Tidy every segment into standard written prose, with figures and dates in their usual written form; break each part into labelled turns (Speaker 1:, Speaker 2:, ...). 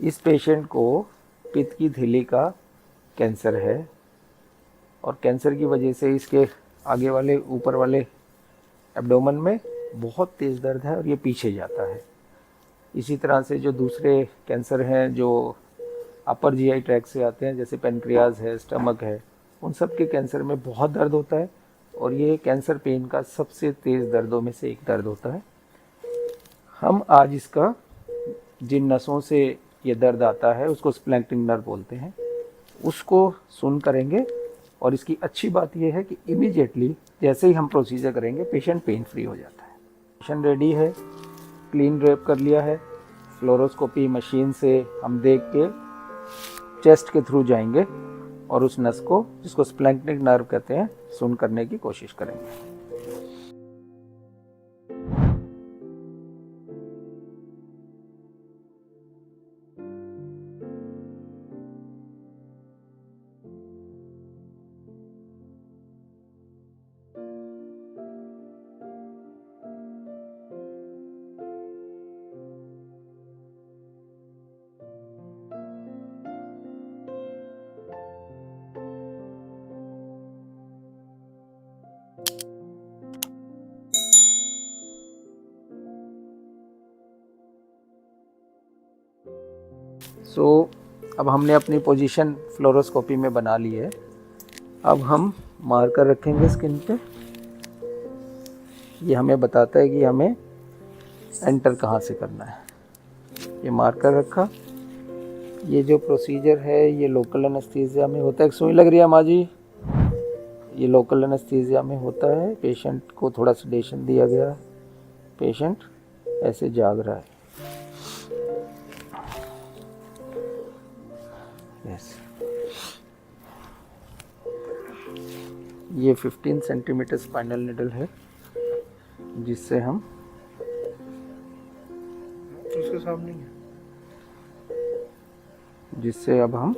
Speaker 1: इस पेशेंट को पित्त की थैली का कैंसर है और कैंसर की वजह से इसके आगे वाले ऊपर वाले एब्डोमेन में बहुत तेज़ दर्द है और ये पीछे जाता है। इसी तरह से जो दूसरे कैंसर हैं जो अपर जीआई ट्रैक्ट से आते हैं, जैसे पेनक्रियाज है, स्टमक है, उन सब के कैंसर में बहुत दर्द होता है और ये कैंसर पेन का सबसे तेज़ दर्दों में से एक दर्द होता है। हम आज इसका जिन नसों से ये दर्द आता है उसको स्प्लैंक्टिन नर्व बोलते हैं, उसको सुन करेंगे। और इसकी अच्छी बात यह है कि इमीडिएटली जैसे ही हम प्रोसीजर करेंगे पेशेंट पेन फ्री हो जाता है। पेशेंट रेडी है, क्लीन ड्रेप कर लिया है। फ्लोरोस्कोपी मशीन से हम देख के चेस्ट के थ्रू जाएंगे और उस नस को, जिसको स्प्लैंक्टिन नर्व कहते हैं, सुन करने की कोशिश करेंगे। अब हमने अपनी पोजीशन फ्लोरोस्कोपी में बना ली है। अब हम मार्कर रखेंगे स्किन पे। ये हमें बताता है कि हमें एंटर कहाँ से करना है। ये मार्कर रखा। ये जो प्रोसीजर है ये लोकल एनेस्थीसिया में होता है। सुई लग रही है माँ जी? ये लोकल एनेस्थीसिया में होता है। पेशेंट को थोड़ा सेडेशन दिया गया है। पेशेंट ऐसे जाग रहा है। ये 15 सेंटीमीटर स्पाइनल निडल है जिससे हम
Speaker 2: उसके सामने है,
Speaker 1: जिससे अब हम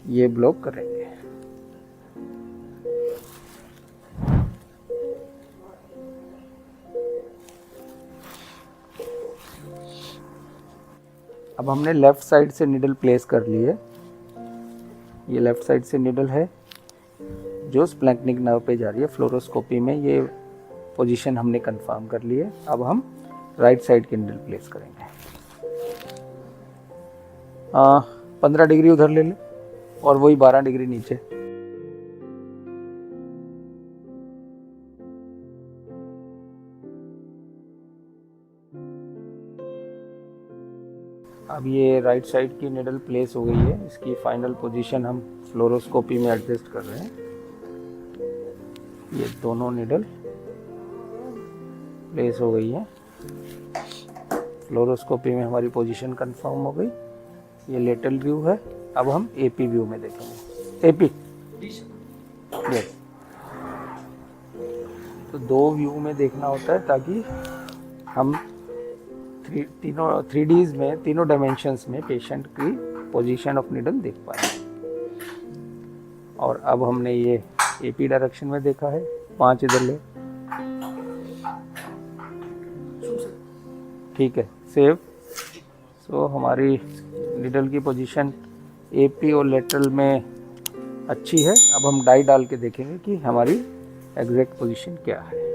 Speaker 1: ये ब्लॉक करेंगे। अब हमने लेफ़्ट साइड से निडल प्लेस कर ली है। ये लेफ़्ट साइड से निडल है जो स्प्लैंक्टिन नर्व पे जा रही है। फ्लोरोस्कोपी में ये पोजीशन हमने कंफर्म कर ली है। अब हम राइट साइड की निडल प्लेस करेंगे। 15 डिग्री उधर ले ले और वही 12 डिग्री नीचे। अब ये राइट साइड की निडल प्लेस हो गई है। इसकी फाइनल पोजीशन हम फ्लोरोस्कोपी में एडजस्ट कर रहे हैं। ये दोनों निडल प्लेस हो गई है। फ्लोरोस्कोपी में हमारी पोजीशन कंफर्म हो गई। ये लेटरल व्यू है। अब हम एपी व्यू में देखेंगे। AP yes. तो दो व्यू में देखना होता है ताकि हम तीनों 3Ds में, तीनों डायमेंशंस में पेशेंट की पोजीशन ऑफ निडल देख पाए। और अब हमने ये एपी डायरेक्शन में देखा है। 5 इधर ले, ठीक है, सेव। सो हमारी निडल की पोजीशन एपी और लेटरल में अच्छी है। अब हम डाई डाल के देखेंगे कि हमारी एग्जैक्ट पोजीशन क्या है।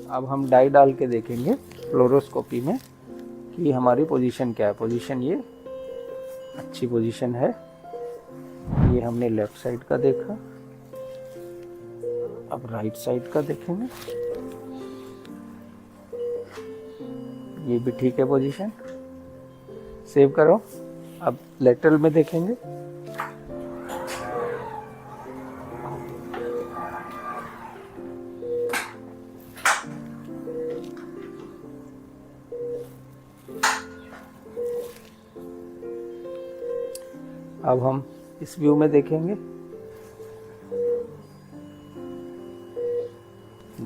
Speaker 1: अब हम डाई डाल के देखेंगे फ्लोरोस्कोपी में कि हमारी पोजीशन क्या है। पोजीशन ये अच्छी पोजीशन है। ये हमने लेफ्ट साइड का देखा। अब राइट साइड का देखेंगे। ये भी ठीक है पोजीशन। सेव करो। अब लेटरल में देखेंगे। अब हम इस व्यू में देखेंगे।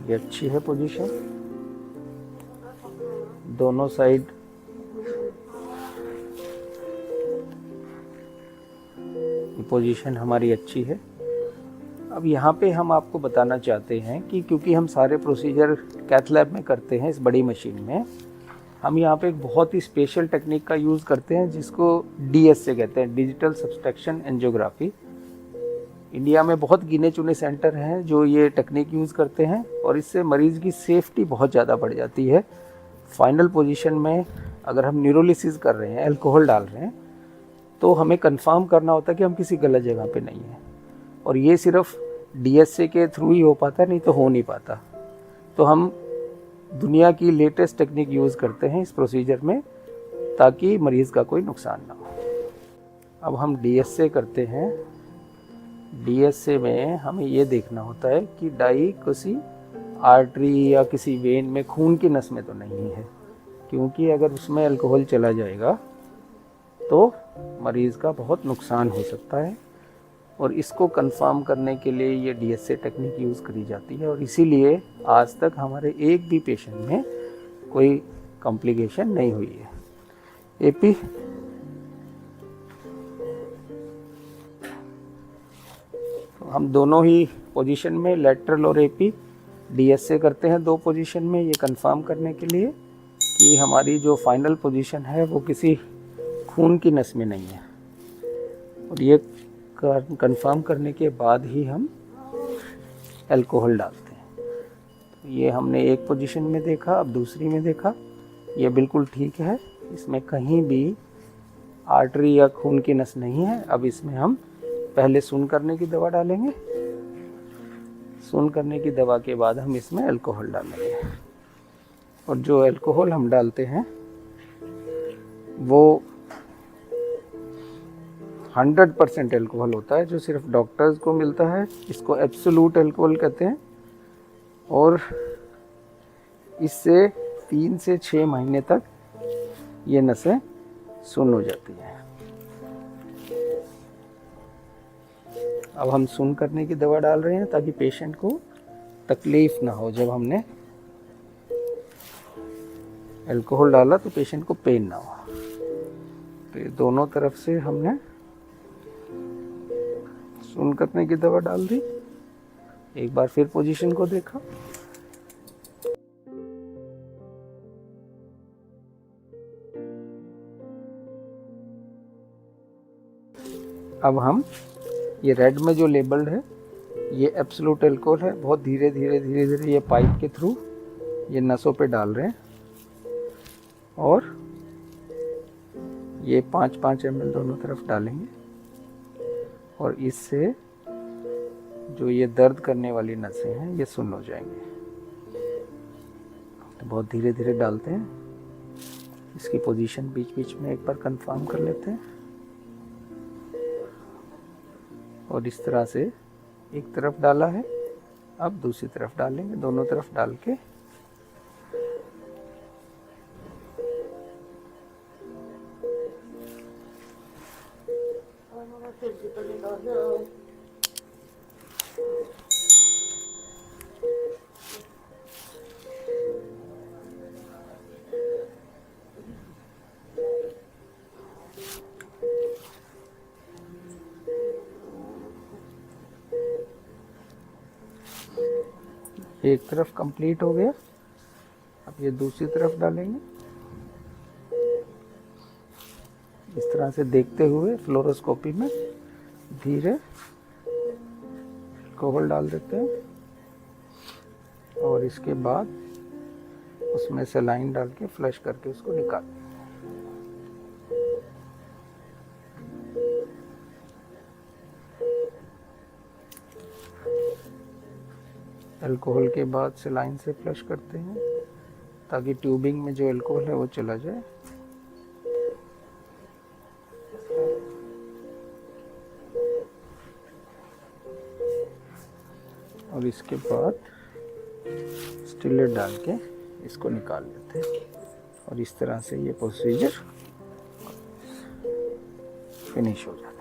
Speaker 1: ये अच्छी है पोजीशन। दोनों साइड पोजीशन हमारी अच्छी है। अब यहाँ पे हम आपको बताना चाहते हैं कि क्योंकि हम सारे प्रोसीजर कैथ लैब में करते हैं इस बड़ी मशीन में, हम यहाँ पे एक बहुत ही स्पेशल टेक्निक का यूज़ करते हैं जिसको DSA कहते हैं, डिजिटल सब्सट्रैक्शन एंजियोग्राफी। इंडिया में बहुत गिने चुने सेंटर हैं जो ये टेक्निक यूज़ करते हैं और इससे मरीज़ की सेफ्टी बहुत ज़्यादा बढ़ जाती है। फाइनल पोजीशन में अगर हम न्यूरोलिसिस कर रहे हैं, अल्कोहल डाल रहे हैं, तो हमें कंफर्म करना होता है कि हम किसी गलत जगह पे नहीं हैं, और ये सिर्फ DSA के थ्रू ही हो पाता, नहीं तो हो नहीं पाता। तो हम दुनिया की लेटेस्ट टेक्निक यूज़ करते हैं इस प्रोसीजर में ताकि मरीज़ का कोई नुकसान ना हो। अब हम DSA करते हैं। DSA में हमें ये देखना होता है कि डाई किसी आर्टरी या किसी वेन में, खून की नस में तो नहीं है, क्योंकि अगर उसमें अल्कोहल चला जाएगा तो मरीज़ का बहुत नुकसान हो सकता है, और इसको कंफर्म करने के लिए ये DSA टेक्निक यूज़ करी जाती है। और इसीलिए आज तक हमारे एक भी पेशेंट में कोई कॉम्प्लिकेशन नहीं हुई है। AP तो हम दोनों ही पोजीशन में, लेटरल और AP, DSA करते हैं 2 पोजीशन में, ये कंफर्म करने के लिए कि हमारी जो फाइनल पोजीशन है वो किसी खून की नस में नहीं है, और ये कंफर्म करने के बाद ही हम अल्कोहल डालते हैं। तो ये हमने एक पोजीशन में देखा, अब दूसरी में देखा, ये बिल्कुल ठीक है, इसमें कहीं भी आर्टरी या खून की नस नहीं है। अब इसमें हम पहले सुन्न करने की दवा डालेंगे, सुन्न करने की दवा के बाद हम इसमें अल्कोहल डालेंगे, और जो अल्कोहल हम डालते हैं वो 100% अल्कोहल होता है, जो सिर्फ डॉक्टर्स को मिलता है। इसको एब्सोल्यूट अल्कोहल कहते हैं, और इससे 3 से 6 महीने तक ये नसें सुन्न हो जाती हैं। अब हम सुन्न करने की दवा डाल रहे हैं ताकि पेशेंट को तकलीफ ना हो। जब हमने अल्कोहल डाला तो पेशेंट को पेन ना हो। तो ये दोनों तरफ से हमने सुन्न करने की दवा डाल दी। एक बार फिर पोजीशन को देखा, अब हम ये रेड में जो लेबल्ड है ये एब्सोल्यूट अल्कोहल है। बहुत धीरे धीरे ये पाइप के थ्रू ये नसों पे डाल रहे हैं, और ये 5-5 ml दोनों तरफ डालेंगे, और इससे जो ये दर्द करने वाली नसें हैं ये सुन्न हो जाएंगे। तो बहुत धीरे धीरे डालते हैं। इसकी पोजीशन बीच बीच में एक बार कंफर्म कर लेते हैं, और इस तरह से एक तरफ डाला है, अब दूसरी तरफ डालेंगे, दोनों तरफ डाल के एक तरफ कंप्लीट हो गया। अब ये दूसरी तरफ डालेंगे, इस तरह से देखते हुए फ्लोरोस्कोपी में धीरे अल्कोहल डाल देते हैं, और इसके बाद उसमें सलाइन डाल के फ्लश करके उसको निकाल। अल्कोहल के बाद सलाइन से फ्लश करते हैं ताकि ट्यूबिंग में जो अल्कोहल है वो चला जाए। और इसके बाद स्टिलेट डाल के इसको निकाल लेते हैं, और इस तरह से ये प्रोसीजर फिनिश हो जाता है।